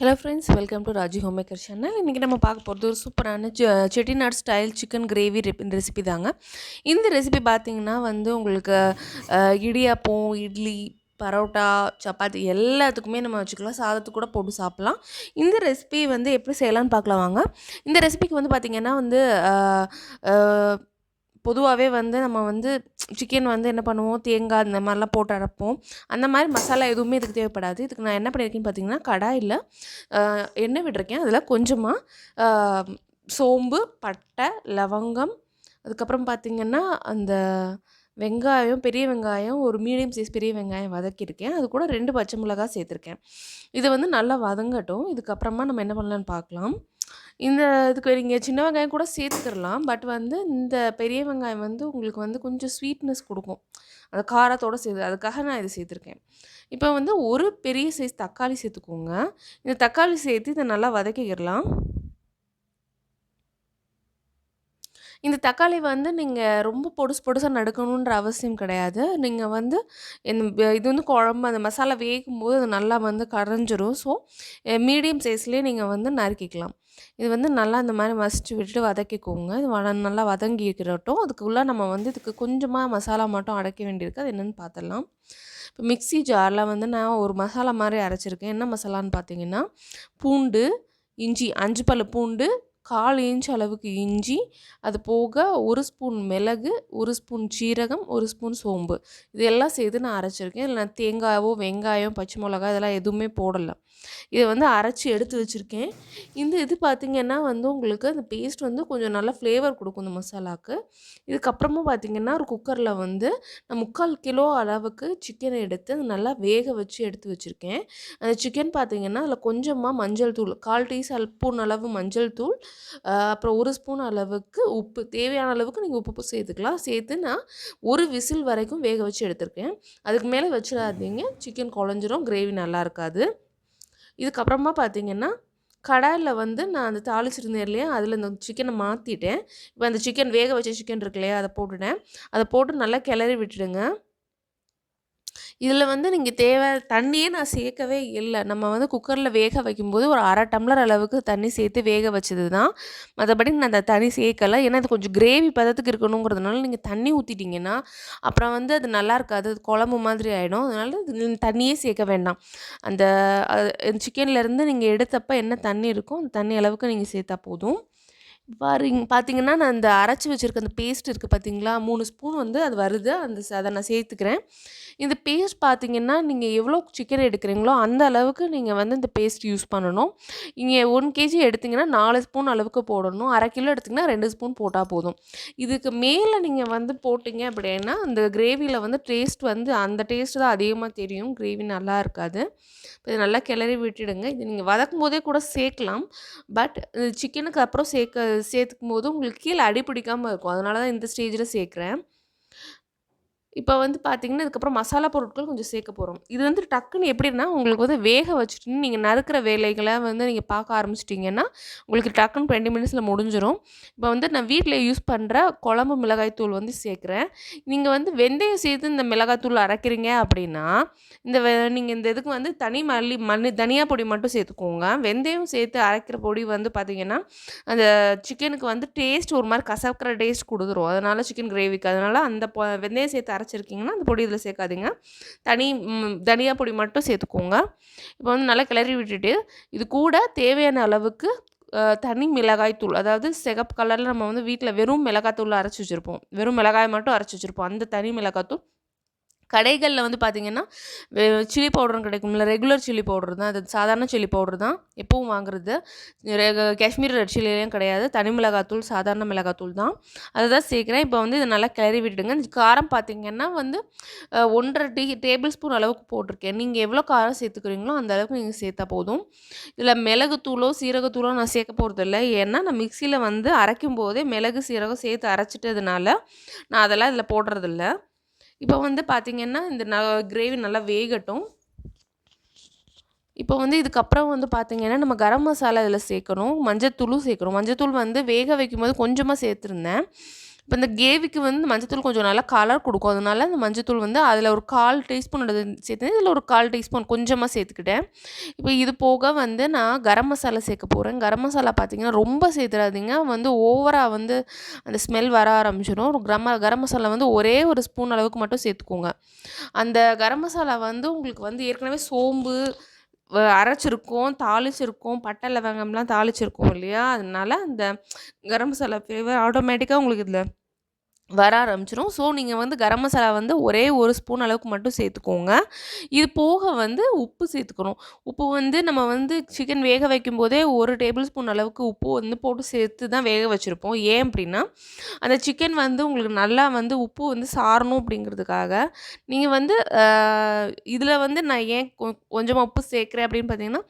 Hello friends, welcome to Raji Homemaker channel. இன்னைக்கு நம்ம பார்க்க போகிறது ஒரு சூப்பரான chettinad style chicken gravy recipe தாங்க. இந்த ரெசிபி பார்த்தீங்கன்னா உங்களுக்கு இடியாப்பம், இட்லி, பரோட்டா, சப்பாத்தி எல்லாத்துக்குமே நம்ம வச்சுக்கலாம். சாதத்துக்கு கூட போட்டு சாப்பிடலாம். இந்த ரெசிபி எப்படி செய்யலாம்னு பார்க்கலாம் வாங்க. இந்த ரெசிபிக்கு பார்த்தீங்கன்னா பொதுவாகவே நம்ம சிக்கன் என்ன பண்ணுவோம், தேங்காய் இந்த மாதிரிலாம் போட்டு அரைப்போம். அந்த மாதிரி மசாலா எதுவுமே இதுக்கு தேவைப்படாது. இதுக்கு நான் என்ன பண்ணியிருக்கேன்னு பார்த்தீங்கன்னா, கடாயில் எண்ணெய் விட்டுருக்கேன். அதில் கொஞ்சமாக சோம்பு, பட்டை, லவங்கம், அதுக்கப்புறம் பார்த்திங்கன்னா அந்த வெங்காயம், பெரிய வெங்காயம், ஒரு மீடியம் சைஸ் பெரிய வெங்காயம் வதக்கியிருக்கேன். அது கூட 2 பச்சை மிளகாய் சேர்த்துருக்கேன். இது நல்லா வதங்கட்டும். இதுக்கப்புறமா நம்ம என்ன பண்ணலான்னு பார்க்கலாம். இதுக்கு நீங்கள் சின்ன வெங்காயம் கூட சேர்த்துக்கிறலாம். பட் இந்த பெரிய வெங்காயம் உங்களுக்கு கொஞ்சம் ஸ்வீட்னஸ் கொடுக்கும், அந்த காரத்தோடு சேர்த்து. அதுக்காக நான் இதை சேர்த்துருக்கேன். இப்போ ஒரு பெரிய சைஸ் தக்காளி சேர்த்துக்கோங்க. இந்த தக்காளி சேர்த்து இதை நல்லா வதக்கிக்கிடலாம். இந்த தக்காளி நீங்கள் ரொம்ப பொடுசாக நறுக்கணுன்ற அவசியம் கிடையாது. நீங்கள் இது குழம்பு அந்த மசாலா வேகும்போது அது நல்லா கரைஞ்சிரும். ஸோ மீடியம் சைஸ்லேயே நீங்கள் நறுக்கிக்கலாம். இது நல்லா இந்த மாதிரி மசிச்சு விட்டு வதக்கிக்கோங்க. இது நல்லா வதங்கிக்கிறட்டும். அதுக்குள்ளே நம்ம இதுக்கு கொஞ்சமாக மசாலா மட்டும் அரைக்க வேண்டியிருக்கு. அது என்னென்னு பார்த்துடலாம். இப்போ மிக்ஸி ஜாரில் நான் ஒரு மசாலா மாதிரி அரைச்சிருக்கேன். என்ன மசாலான்னு பார்த்தீங்கன்னா, பூண்டு, இஞ்சி 5 பல்லு பூண்டு, 1/4 இன்ச் அளவுக்கு இஞ்சி, அது போக 1 ஸ்பூன் மிளகு, 1 ஸ்பூன் சீரகம், 1 ஸ்பூன் சோம்பு, இது எல்லாம் சேர்த்து நான் அரைச்சிருக்கேன். இதில் நான் தேங்காயோ, வெங்காயம், பச்சை மிளகாய் இதெல்லாம் எதுவுமே போடலை. இதை அரைச்சி எடுத்து வச்சுருக்கேன். இது பார்த்திங்கன்னா உங்களுக்கு அந்த பேஸ்ட் கொஞ்சம் நல்லா ஃப்ளேவர் கொடுக்கும் இந்த மசாலாவுக்கு. இதுக்கப்புறமா பார்த்திங்கன்னா ஒரு குக்கரில் நான் 3/4 கிலோ அளவுக்கு சிக்கனை எடுத்து அது நல்லா வேக வச்சு எடுத்து வச்சுருக்கேன். அந்த சிக்கன் பார்த்திங்கன்னா அதில் கொஞ்சமாக மஞ்சள் தூள், 1/4 டீஸ்பூன் அளவு மஞ்சள் தூள், அப்புறம் 1 ஸ்பூன் அளவுக்கு உப்பு, தேவையான அளவுக்கு நீங்கள் உப்பு சேர்த்துக்கலாம். சேர்த்து நான் ஒரு விசில் வரைக்கும் வேக வச்சு எடுத்திருக்கேன். அதுக்கு மேலே வச்சிடாதீங்க, சிக்கன் குழஞ்சிரும், கிரேவி நல்லா இருக்காது. இதுக்கப்புறமா பார்த்திங்கன்னா கடாயில் நான் அந்த தாளிச்சிருந்தேன் இல்லையா, அதில் இந்த சிக்கனை மாற்றிட்டேன். இப்போ அந்த சிக்கன் வேக வச்ச சிக்கன் இருக்கு இல்லையா, அதை போட்டுட்டேன். அதை போட்டு நல்லா கிளறி விட்டுடுங்க. இதில் நீங்கள் தண்ணியே நான் சேர்க்கவே இல்லை. நம்ம குக்கரில் வேக வைக்கும்போது ஒரு 1/2 டம்ளர் அளவுக்கு தண்ணி சேர்த்து வேக வச்சது தான். மற்றபடி நான் அந்த தண்ணி சேர்க்கலை. ஏன்னா அது கொஞ்சம் கிரேவி பதத்துக்கு இருக்கணுங்கிறதுனால நீங்கள் தண்ணி ஊற்றிட்டிங்கன்னா அப்புறம் அது நல்லா இருக்காது, அது குழம்பு மாதிரி ஆகிடும். அதனால தண்ணியே சேர்க்க வேண்டாம். அந்த சிக்கன்லேருந்து நீங்கள் எடுத்தப்போ என்ன தண்ணி இருக்கோ அந்த தண்ணி அளவுக்கு நீங்கள் சேர்த்தா போதும். பார்த்தீங்கன்னா நான் அந்த அரைச்சி வச்சுருக்க அந்த பேஸ்ட் இருக்குது பார்த்தீங்களா, 3 ஸ்பூன் அது வருது. அதை நான் சேர்த்துக்கிறேன். இந்த பேஸ்ட் பார்த்தீங்கன்னா நீங்கள் எவ்வளோ சிக்கன் எடுக்கிறீங்களோ அந்த அளவுக்கு நீங்கள் இந்த பேஸ்ட் யூஸ் பண்ணணும். நீங்கள் 1 கேஜி எடுத்திங்கன்னா 4 ஸ்பூன் அளவுக்கு போடணும். 1/2 கிலோ எடுத்திங்கன்னா 2 ஸ்பூன் போட்டால் போதும். இதுக்கு மேலே நீங்கள் போட்டிங்க அப்படின்னா அந்த கிரேவியில் டேஸ்ட் அந்த டேஸ்ட் தான் அதிகமாக தெரியும், கிரேவி நல்லா இருக்காது. இதை நல்லா கிளறி விட்டுடுங்க. இது நீங்கள் வதக்கும் போதே கூட சேர்க்கலாம். பட் சிக்கனுக்கு அப்புறம் சேர்த்துக்கும் போது உங்களுக்கு கீழே அடி பிடிக்காமல் இருக்கும். அதனால தான் இந்த ஸ்டேஜில் சேர்க்குறேன். இப்போ பார்த்தீங்கன்னா இதுக்கப்புறம் மசாலா பொருட்கள் கொஞ்சம் சேர்க்க போகிறோம். இது டக்குன்னு எப்படின்னா உங்களுக்கு வேக வச்சுட்டு நீங்கள் நறுக்கிற வேலைகளை நீங்கள் பார்க்க ஆரம்பிச்சிட்டிங்கன்னா உங்களுக்கு டக்குன்னு 20 மினிட்ஸில் முடிஞ்சிடும். இப்போ நான் வீட்டில் யூஸ் பண்ணுற குழம்பு மிளகாய் தூள் சேர்க்குறேன். நீங்கள் வெந்தயம் சேர்த்து இந்த மிளகாய் தூள் அரைக்கிறீங்க அப்படின்னா நீங்கள் இந்த இதுக்கு தனி தனியா பொடி மட்டும் சேர்த்துக்கோங்க. வெந்தயம் சேர்த்து அரைக்கிற பொடி பார்த்தீங்கன்னா அந்த சிக்கனுக்கு டேஸ்ட் ஒரு மாதிரி கசக்கிற டேஸ்ட் கொடுத்துரும். அதனால் சிக்கன் கிரேவிக்கு அதனால் அந்த வெந்தயம் சேர்த்து அரைச்சிருக்கீங்கன்னா அந்த பொடி இதில் சேர்க்காதீங்க. தனியா பொடி மட்டும் சேர்த்துக்கோங்க. இப்போ நல்லா கிளறி விட்டுட்டு இது கூட தேவையான அளவுக்கு தனி மிளகாய் தூள், அதாவது சிகப்பு கலரில் நம்ம வீட்டில் வெறும் மிளகாய் தூள் அரைச்சி வச்சுருப்போம், வெறும் மிளகாய் மட்டும் அரைச்சி வச்சுருப்போம், அந்த தனி மிளகாய் தூள். கடைகளில் பார்த்தீங்கன்னா சில்லி பவுடரும் கிடைக்கும்ல, ரெகுலர் சில்லி பவுடர் தான், அது சாதாரண சில்லி பவுடர் தான் எப்பவும் வாங்குறது. காஷ்மீர் ரெட் சில்லியும் கிடையாது, தனி மிளகாத்தூள், சாதாரண மிளகாத்தூள் தான், அதை தான் சேர்க்குறேன். இப்போ இதை நல்லா கிளறி விட்டுடுங்க. காரம் பார்த்தீங்கன்னா 1.5 டேபிள் ஸ்பூன் அளவுக்கு போட்டிருக்கேன். நீங்கள் எவ்வளோ காரம் சேர்த்துக்கிறீங்களோ அந்த அளவுக்கு நீங்கள் சேர்த்தா போதும். இதில் மிளகுத்தூளோ சீரகத்தூளோ நான் சேர்க்க போகிறதில்ல. ஏன்னா நான் மிக்சியில் அரைக்கும் போதே மிளகு சீரகம் சேர்த்து அரைச்சிட்டதுனால நான் அதெல்லாம் இதில் போடுறதில்ல. இப்போ பார்த்திங்கன்னா இந்த கிரேவி நல்லா வேகட்டும். இப்போ இதுக்கப்புறம் பார்த்திங்கன்னா நம்ம கரம் மசாலா இதில் சேர்க்கணும், மஞ்சத்தூளும் சேர்க்கணும். மஞ்சத்தூள் வேக வைக்கும்போது கொஞ்சமாக சேர்த்துருந்தேன். இப்போ இந்த கிரேவிக்கு வந்து மஞ்சத்தூள் கொஞ்சம் நல்லா கலர் கொடுக்கும். அதனால அந்த மஞ்சத்தூள் வந்து அதில் ஒரு 1/4 டீஸ்பூன் சேர்த்து இதில் ஒரு 1/4 டீஸ்பூன் கொஞ்சமாக சேர்த்துக்கிட்டேன். இப்போ இது போக வந்து நான் கரம் மசாலா சேர்க்க போகிறேன். கரம் மசாலா பார்த்தீங்கன்னா ரொம்ப சேர்த்துறாதீங்க. வந்து ஓவராக வந்து அந்த ஸ்மெல் வர ஆரம்பிச்சிடும். ஒரு கரம் மசாலா வந்து ஒரே ஒரு ஸ்பூன் அளவுக்கு மட்டும் சேர்த்துக்கோங்க. அந்த கரம் மசாலா வந்து உங்களுக்கு வந்து ஏற்கனவே சோம்பு அரைச்சிருக்கும், தாளிச்சிருக்கும், பட்டை, லவங்கம்லாம் தாளிச்சிருக்கும் இல்லையா? அதனால அந்த கரம் மசாலா ஃப்ளேவர் ஆட்டோமேட்டிக்கா உங்களுக்கு இதில வர ஆரம்பிச்சிரும். ஸோ, நீங்க வந்து கரம் மசாலா வந்து ஒரே 1 ஸ்பூன் அளவுக்கு மட்டும் சேர்த்துக்கோங்க. இது போக வந்து உப்பு சேர்த்துக்கணும். உப்பு வந்து நம்ம வந்து சிக்கன் வேக வைக்கும்போதே 1 டேபிள் ஸ்பூன் அளவுக்கு உப்பு வந்து போட்டு சேர்த்து தான் வேக வச்சிருப்போம். ஏன் அப்டின்னா, அந்த சிக்கன் வந்து உங்களுக்கு நல்லா வந்து உப்பு வந்து சாரணும் அப்டிங்கிறதுக்காக, நீங்க வந்து இதில வந்து நான் ஏன் கொஞ்சமா உப்பு சேர்க்கிறேன் அப்டின்னு பார்த்தீங்கன்னா,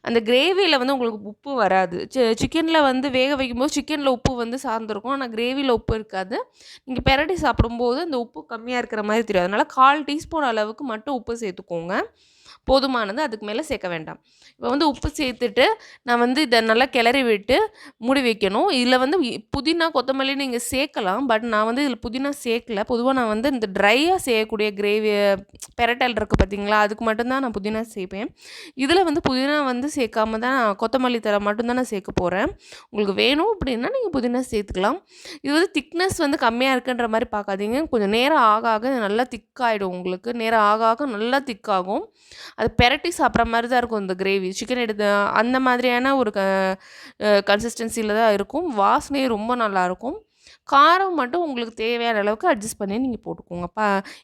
அந்த கிரேவியில வந்து உங்களுக்கு உப்பு வராது. சிக்கன்ல வந்து வேக வைக்கும்போது சிக்கன்ல உப்பு வந்து சார்ந்திருக்கும். ஆனா கிரேவியில உப்பு இருக்காது. நீங்க பெரட்டி சாப்பிடும்போது அந்த உப்பு கம்மியா இருக்கிற மாரி தெரியும். அதனால 1/4 டீஸ்பூன் அளவுக்கு மட்டும் உப்பு சேர்த்துக்கோங்க. போதுமானது. அதுக்கு மேல சேர்க்க வேண்டாம். இப்போ வந்து உப்பு சேர்த்துட்டு, நான் வந்து இத நல்லா கிளறி விட்டு மூடி வைக்கணும். இதில வந்து புதினா, கொத்தமல்லி நீங்க சேர்க்கலாம். பட் நான் வந்து இதில புதினா சேர்க்கல. பொதுவா நான் வந்து இந்த ட்ரையா செய்யக்கூடிய கிரேவி பெரட்டல் இருக்கு பார்த்தீங்களா? அதுக்கு மட்டும் தான் நான் புதினா சேர்ப்பேன். இதில வந்து புதினா வந்து சேர்க்காம தான் கொத்தமல்லி தழை மட்டும் தான் நான் சேர்க்க போறேன். உங்களுக்கு வேணும் அப்படின்னா நீங்க புதினா சேர்த்துக்கலாம். இது வந்து திக்னஸ் வந்து கம்மியா இருக்குன்ற மாரி பார்க்காதீங்க. கொஞ்சம் நேரம் ஆக ஆக இது நல்லா திக்காயிடும் உங்களுக்கு. நேரம் ஆக ஆக நல்லா திக்காகும். அது பெரட்டி சாப்பிட்ற மாரி தான் இருக்கும் இந்த கிரேவி. சிக்கன் எடுத்து அந்த மாதிரியான ஒரு கன்சிஸ்டன்சில தான் இருக்கும். வாசனையும் ரொம்ப நல்லாயிருக்கும். காரம் மட்டும் உங்களுக்கு தேவையான அளவுக்கு அட்ஜஸ்ட் பண்ணி நீங்க போட்டுக்கோங்க.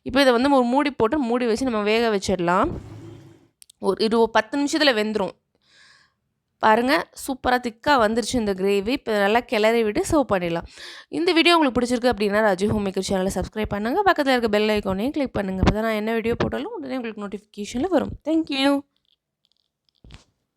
இப்போ இத வந்து ஒரு மூடி போட்டு மூடி வச்சு நம்ம வேக வச்சிடலாம். இது ஒரு 10 நிமிஷத்துல வெந்துரும். பாருங்க, சூப்பரா திக்கா வந்துருச்சு இந்த கிரேவி. இப்போ நல்லா கிளறி விட்டு சர்வ் பண்ணிடலாம். இந்த வீடியோ உங்களுக்கு பிடிச்சிருக்கு அப்படின்னா, ராஜி ஹோம்மேக்கர் சேனலை சப்ஸ்கிரைப் பண்ணுங்க. பக்கத்துல இருக்க பெல் ஐகானையும் கிளிக் பண்ணுங்க. அப்பதான் நான் என்ன வீடியோ போட்டாலும் உடனே உங்களுக்கு நோட்டிஃபிகேஷன்ல வரும். Thank you.